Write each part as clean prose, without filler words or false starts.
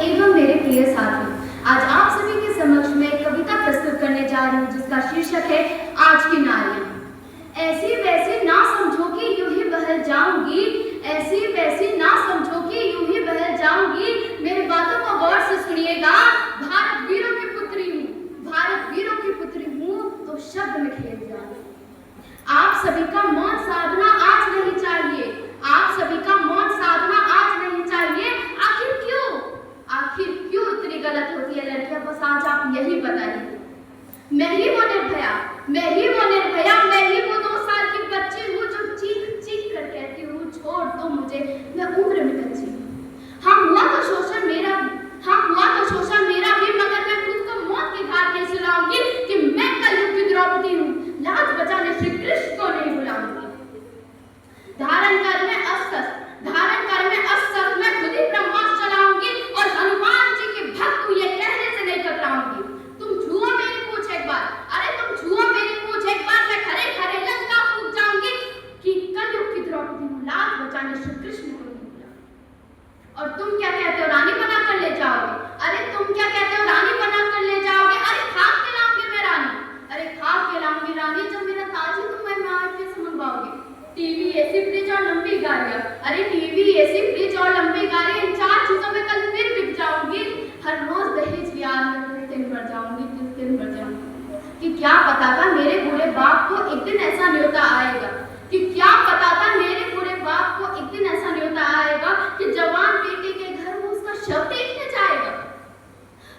एवं मेरे प्रिय साथी, आज आप सभी के समक्ष में एक कविता प्रस्तुत करने जा रही हूँ जिसका शीर्षक है आज की नारियां। ऐसी वैसी ना समझो कि यूं ही बहल जाऊंगी, ऐसी वैसी ना समझो कि यूं ही बहल जाऊंगी। मेरी बातों को गौर से सुनिएगा। भारत वीरों की पुत्री हूँ, भारत वीरों की पुत्री हूँ, तो शब्द में खेल जाऊंगी। आप सभी का मौन साधना आज नहीं चाहिए, आप सभी का मौन साधना आज नहीं चाहिए। आखिर क्यों इतनी गलत होती है लड़कियां? बस आज आप यही बताइए। मैं ही वो निर्भया, मैं ही वो निर्भया, मैं ही वो 2 साल की बच्ची हूँ जो चीख चीख कर कहती हूँ छोड़ दो मुझे, मैं उम्र में कच्ची हूँ। हाँ हुआ तो शोषण मेरा भी, हाँ हुआ तो शोषण मेरा भी, मगर मैं खुद को मौत की घाट नहीं सुनाऊंगी कि मैं कलयुग की द्रौपदी हूँ, लाज बचाने श्री कृष्ण को नहीं बुलाऊंगी। धारण कर मैं अस्त्र, धारण कर मैं अस्त्र, मैं खुद ही ब्रह्मास्त्र चलाऊंगी और हनुमान जी के भक्त ये कहने से नहीं कतराऊंगी। तुम छुओ मेरी पूंछ एक बार, अरे तुम छुओ मेरी पूंछ एक बार, मैं खरे खरे लंका फूंक जाऊंगी कि कलयुग की द्रौपदी हूँ, लाज बचाने श्री कृष्ण को नहीं बुलाऊंगी। और तुम क्या कहते हो, रानी बना कर ले जाओगे? अरे तुम क्या कहते हो, रानी बना कर ले जाओगे? अरे खाक के लाऊंगी मैं रानी, अरे खाक के लाऊंगी रानी, जब मेरा ताज ही तुम मैं आज कैसे मंगवाओगे? टीवी, एसी, फ्रिज और लंबी गाड़ियां, अरे टीवी, एसी, फ्रिज और लंबी गाड़ियां, इन 4 चीजों में कल फिर बिक जाऊंगी। हर रोज दहेज की आग में किस दिन भर जाऊंगी, किस दिन भर जाऊंगी। कि क्या पता था मेरे बूढ़े बाप को एक दिन ऐसा न्योता आएगा, कि क्या पता था मेरे बूढ़े बाप को एक दिन ऐसा न्योता आएगा कि जवान बेटे के घर में उसका शव देखने जाएगा।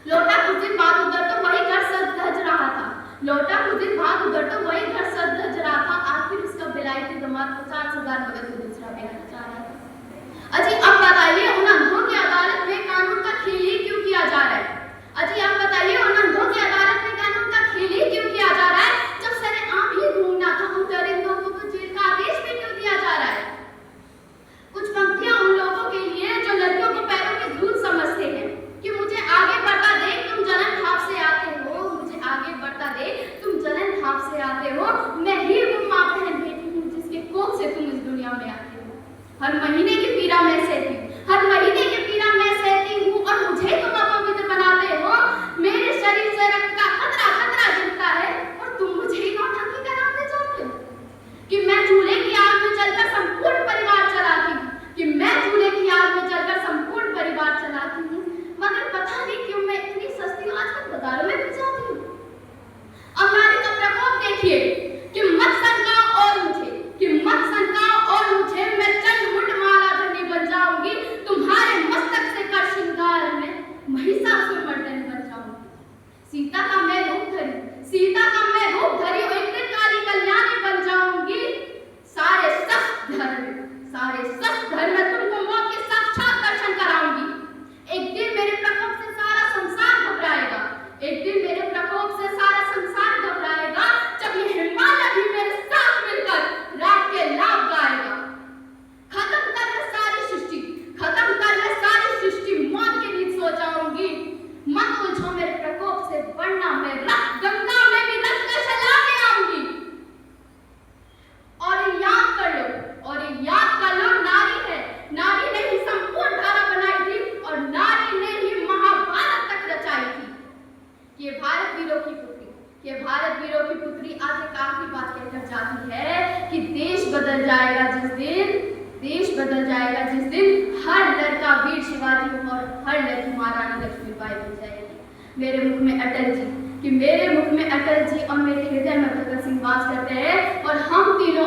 लौटा कुछ दिन बाद उधर तो वही घर सज धज रहा था, लौटा कुछ दिन बाद उधर तो वही घर सज धज रहा था। आखिर उसका विलायती दामाद 50,000 मगर से दूसरा ब्याह चाह रहा था। अजी अब बताइए उन अंधों की अदालत में कानून का खेल ही क्यों किया जा रहा है? अजी अब बताइए उन अंधों की अदालत में कानून का खेल ही क्यों किया जा रहा है? जब सरेआम ही घूमना था उन दरिंदों को तो जेल का आदेश भी क्यों दिया जा रहा है? कुछ पंक्तियां उन लोगों के लिए जो लड़कियों को पैरों की धूल समझते हैं कि मुझे आगे बढ़ता देख तुम जलन भाव से आते हो, मुझे आगे बढ़ता देख तुम जलन भाव से आते हो। मैं ही वो माँ बहन बेटी हूँ जिसके कोख से तुम इस दुनिया में आते हो। हर महीने की पीड़ा मैं सहती हूँ, हर महीने की पीड़ा मैं सहती हूँ और मुझे तुम अपवित्र बनाते हो। मेरे शरीर से रक्त का खतरा खतरा गिरता है और तुम मुझे ही नौटंकी कराते जाते हो। कि मैं चूल्हे की आग में जलकर संपूर्ण परिवार चलाती हूँ, कि मैं चूल्हे की आग में जलकर संपूर्ण परिवार चलाती हूँ, मगर पता नहीं क्यों मैं इतनी सस्ती आजकल बाजारों में बिक जाती हूँ। अब नारी का प्रकोप देखिए कि मत सनकाओ और मुझे, कि मत सनकाओ और मुझे, मैं चंड मुंड माला धनी बन जाऊंगी। तुम्हारे मस्तक से कर श्रृंगार में महिषासुर मर्दनी बन जाऊंगी। सीता का मैं रूप धरी, सीता का मैं रूप धरी, एक दिन काली कल्याणी बन जाऊंगी। सारे सख्त धर्म में तुमको मौत के साक्षात दर्शन कराऊंगी। एक दिन मेरे प्रकोप से सारा संसार घबराएगा, एक दिन मेरे प्रकोप से सारा संसार घबराएगा, जब ये हिमालय भी मेरे साथ मिलकर रात के लाभ गाएगा। खत्म कर मैं सारी सृष्टि, खत्म कर मैं सारी सृष्टि, मौत की नींद सो जाऊंगी। मत उलझो मेरे प्रकोप से, वरना मैं रक्त गंगा में भी रक्त का चला के आऊंगी। और याद कर लो, नारी है, नारी ने ही संपूर्ण धारा बनाई थी और नारी ने ही महाभारत तक रचाई थी। ये भारत वीरों की पुत्री, ये भारत वीरों की पुत्री आज एक आखिरी बात कहकर जाती है कि देश बदल जाएगा जिस दिन, देश बदल जाएगा जिस दिन हर लड़का वीर शिवाजी और हर लड़की महारानी लक्ष्मीबाई बन जाएगी। मेरे मुख में अटल जी, कि मेरे मुख में अटल जी और मेरे हृदय में भगत सिंह वास करते हैं और हम तीनों